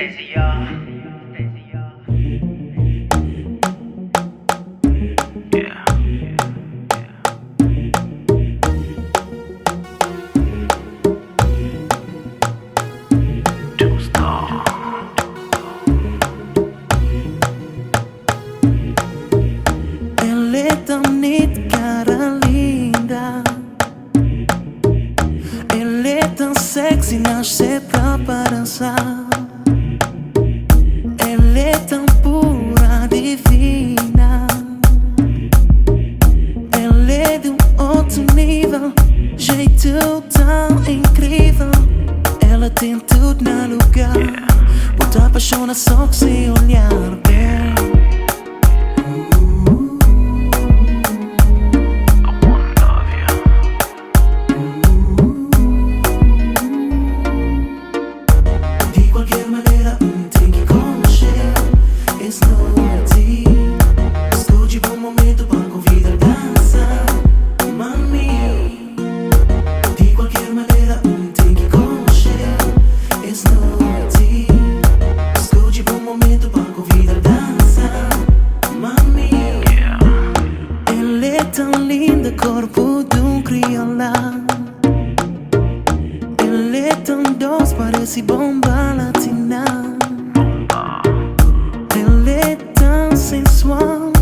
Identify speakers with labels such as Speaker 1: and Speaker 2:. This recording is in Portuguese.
Speaker 1: Stezy
Speaker 2: Ela é tão bonita, cara linda. Ela é tão sexy, nasce pra dançar. Ela é tão pura, divina. Ela é de um outro nível, jeito tão incrível. Ela tem tudo no lugar, bota apaixona só que se olhar bem. De qualquer maneira, tem que conhecer. Esse não é ti. Estou de bom momento para convidar a dançar, mami. De qualquer maneira, tem que conhecer. Esse não é ti. Estou de bom momento para convidar a dançar, mami. Ela é tão linda, corpo de um crioula. Ela é tão doce, parece bomba latina. Ela é tão sensual,